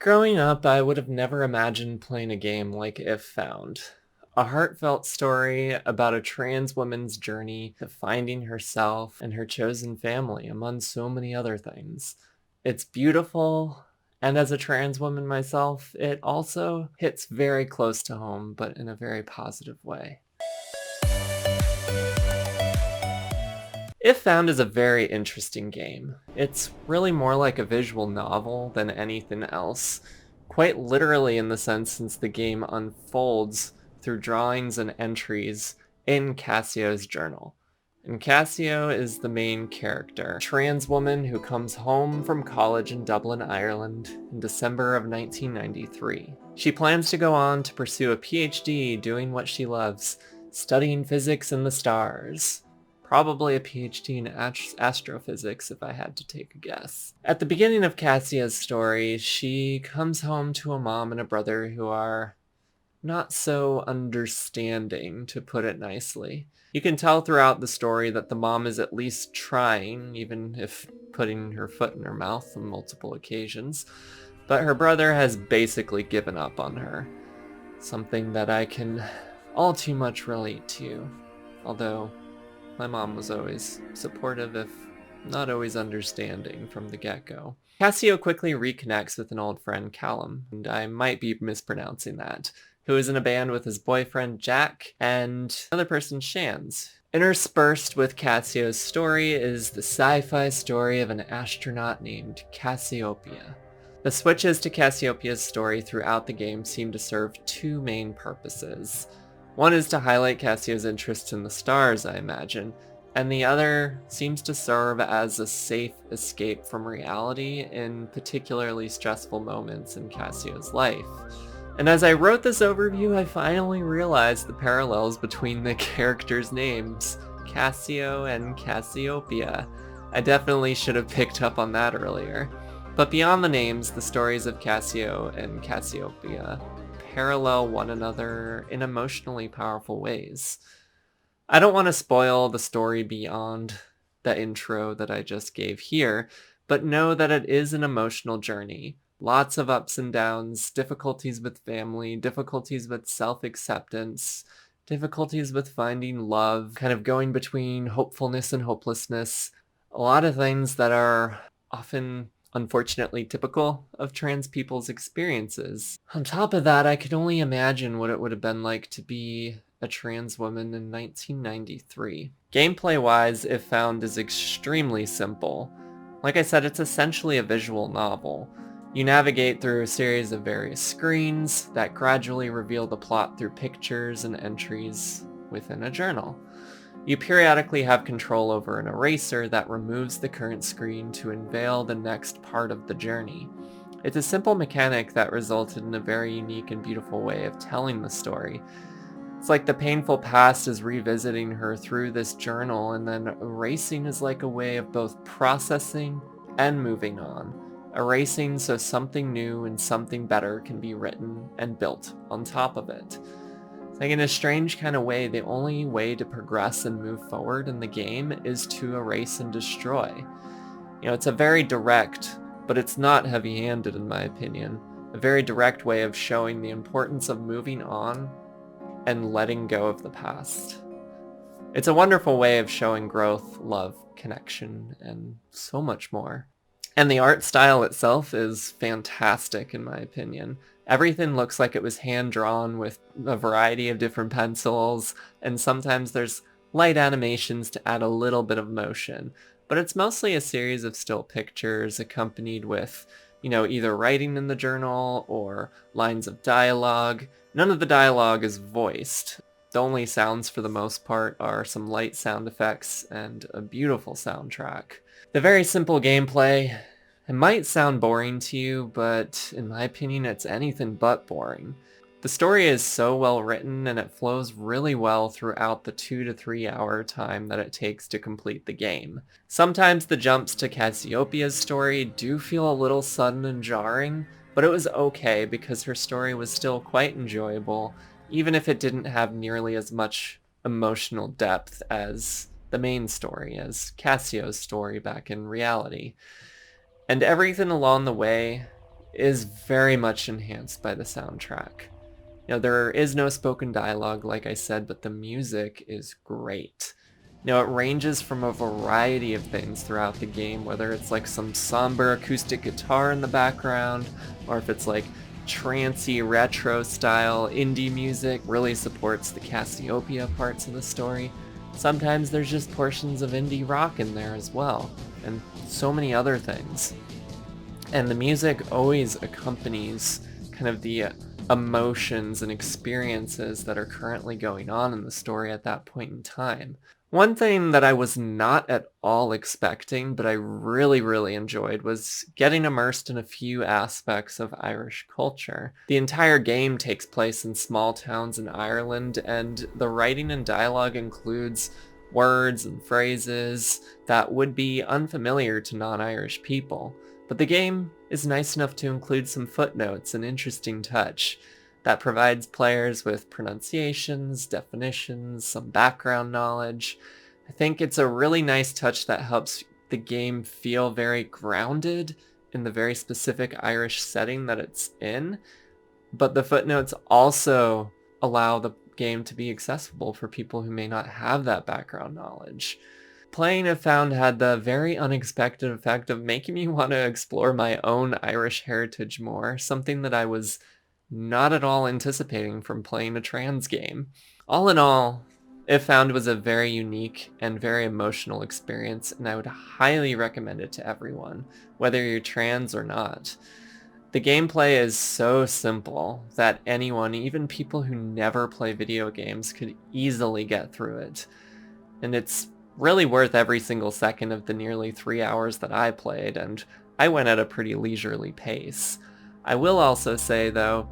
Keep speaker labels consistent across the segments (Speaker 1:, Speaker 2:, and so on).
Speaker 1: Growing up, I would have never imagined playing a game like If Found. A heartfelt story about a trans woman's journey to finding herself and her chosen family, among so many other things. It's beautiful, and as a trans woman myself, it also hits very close to home, but in a very positive way. If Found is a very interesting game. It's really more like a visual novel than anything else, quite literally in the sense since the game unfolds through drawings and entries in Casio's journal. And Kasio is the main character, a trans woman who comes home from college in Dublin, Ireland in December of 1993. She plans to go on to pursue a PhD doing what she loves, studying physics and the stars. Probably a PhD in astrophysics if I had to take a guess. At the beginning of Cassia's story, she comes home to a mom and a brother who are not so understanding, to put it nicely. You can tell throughout the story that the mom is at least trying, even if putting her foot in her mouth on multiple occasions, but her brother has basically given up on her. Something that I can all too much relate to, although my mom was always supportive, if not always understanding, from the get-go. Kasio quickly reconnects with an old friend, Callum, and I might be mispronouncing that, who is in a band with his boyfriend, Jack, and another person, Shans. Interspersed with Casio's story is the sci-fi story of an astronaut named Cassiopeia. The switches to Cassiopeia's story throughout the game seem to serve two main purposes. One is to highlight Casio's interest in the stars, I imagine, and the other seems to serve as a safe escape from reality in particularly stressful moments in Casio's life. And as I wrote this overview, I finally realized the parallels between the characters' names, Kasio and Cassiopeia. I definitely should have picked up on that earlier. But beyond the names, the stories of Kasio and Cassiopeia parallel one another in emotionally powerful ways. I don't want to spoil the story beyond the intro that I just gave here, but know that it is an emotional journey. Lots of ups and downs, difficulties with family, difficulties with self-acceptance, difficulties with finding love, kind of going between hopefulness and hopelessness. A lot of things that are often unfortunately typical of trans people's experiences. On top of that, I could only imagine what it would have been like to be a trans woman in 1993. Gameplay-wise, If Found is extremely simple. Like I said, it's essentially a visual novel. You navigate through a series of various screens that gradually reveal the plot through pictures and entries within a journal. You periodically have control over an eraser that removes the current screen to unveil the next part of the journey. It's a simple mechanic that resulted in a very unique and beautiful way of telling the story. It's like the painful past is revisiting her through this journal, and then erasing is like a way of both processing and moving on. Erasing so something new and something better can be written and built on top of it. Like, in a strange kind of way, the only way to progress and move forward in the game is to erase and destroy. It's a very direct, but it's not heavy-handed in my opinion, a very direct way of showing the importance of moving on and letting go of the past. It's a wonderful way of showing growth, love, connection, and so much more. And the art style itself is fantastic in my opinion. Everything looks like it was hand-drawn with a variety of different pencils, and sometimes there's light animations to add a little bit of motion. But it's mostly a series of still pictures accompanied with, either writing in the journal or lines of dialogue. None of the dialogue is voiced. The only sounds for the most part are some light sound effects and a beautiful soundtrack. The very simple gameplay, it might sound boring to you, but in my opinion it's anything but boring. The story is so well written and it flows really well throughout the 2 to 3 hour time that it takes to complete the game. Sometimes the jumps to Cassiopeia's story do feel a little sudden and jarring, but it was okay because her story was still quite enjoyable, even if it didn't have nearly as much emotional depth as the main story, as Casio's story back in reality. And everything along the way is very much enhanced by the soundtrack. There is no spoken dialogue, like I said, but the music is great. It ranges from a variety of things throughout the game, whether it's like some somber acoustic guitar in the background, or if it's like trancy retro style indie music really supports the Cassiopeia parts of the story. Sometimes there's just portions of indie rock in there as well, and so many other things. And the music always accompanies kind of the emotions and experiences that are currently going on in the story at that point in time. One thing that I was not at all expecting, but I really, really enjoyed, was getting immersed in a few aspects of Irish culture. The entire game takes place in small towns in Ireland, and the writing and dialogue includes words and phrases that would be unfamiliar to non-Irish people. But the game is nice enough to include some footnotes and interesting touch that provides players with pronunciations, definitions, some background knowledge. I think it's a really nice touch that helps the game feel very grounded in the very specific Irish setting that it's in, but the footnotes also allow the game to be accessible for people who may not have that background knowledge. Playing If Found had the very unexpected effect of making me want to explore my own Irish heritage more, something that I was not at all anticipating from playing a trans game. All in all, If Found was a very unique and very emotional experience, and I would highly recommend it to everyone, whether you're trans or not. The gameplay is so simple that anyone, even people who never play video games, could easily get through it. And it's really worth every single second of the nearly 3 hours that I played, and I went at a pretty leisurely pace. I will also say, though,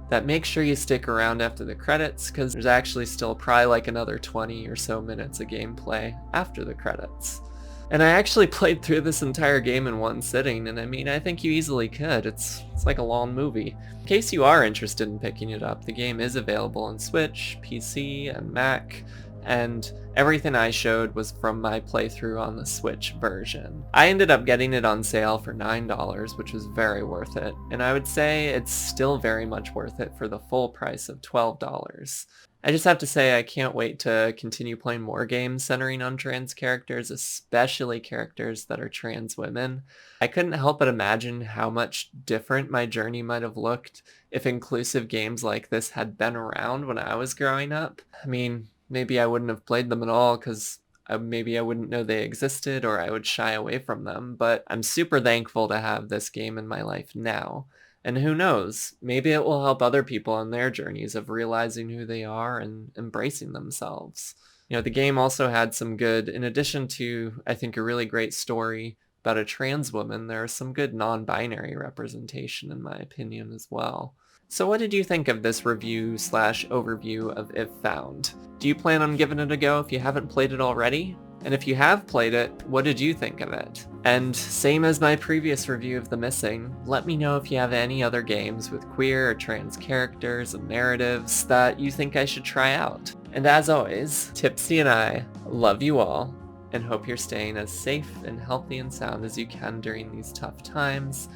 Speaker 1: that make sure you stick around after the credits, because there's actually still probably like another 20 or so minutes of gameplay after the credits. And I actually played through this entire game in one sitting, and I mean, I think you easily could. It's like a long movie. In case you are interested in picking it up, the game is available on Switch, PC, and Mac, and everything I showed was from my playthrough on the Switch version. I ended up getting it on sale for $9, which was very worth it, and I would say it's still very much worth it for the full price of $12. I just have to say I can't wait to continue playing more games centering on trans characters, especially characters that are trans women. I couldn't help but imagine how much different my journey might have looked if inclusive games like this had been around when I was growing up. I mean, maybe I wouldn't have played them at all because maybe I wouldn't know they existed, or I would shy away from them, but I'm super thankful to have this game in my life now. And who knows, maybe it will help other people on their journeys of realizing who they are and embracing themselves. The game also had some good, in addition to, I think, a really great story about a trans woman, there is some good non-binary representation in my opinion as well. So what did you think of this review/overview of If Found? Do you plan on giving it a go if you haven't played it already? And if you have played it, what did you think of it? And same as my previous review of The Missing, let me know if you have any other games with queer or trans characters and narratives that you think I should try out. And as always, Tipsy and I love you all and hope you're staying as safe and healthy and sound as you can during these tough times.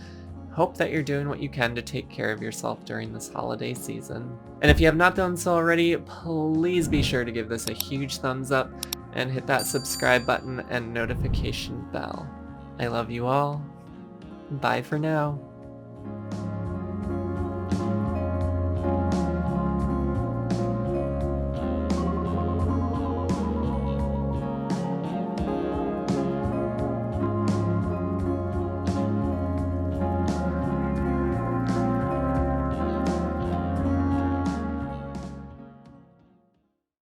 Speaker 1: Hope that you're doing what you can to take care of yourself during this holiday season. And if you have not done so already, please be sure to give this a huge thumbs up and hit that subscribe button and notification bell. I love you all. Bye for now.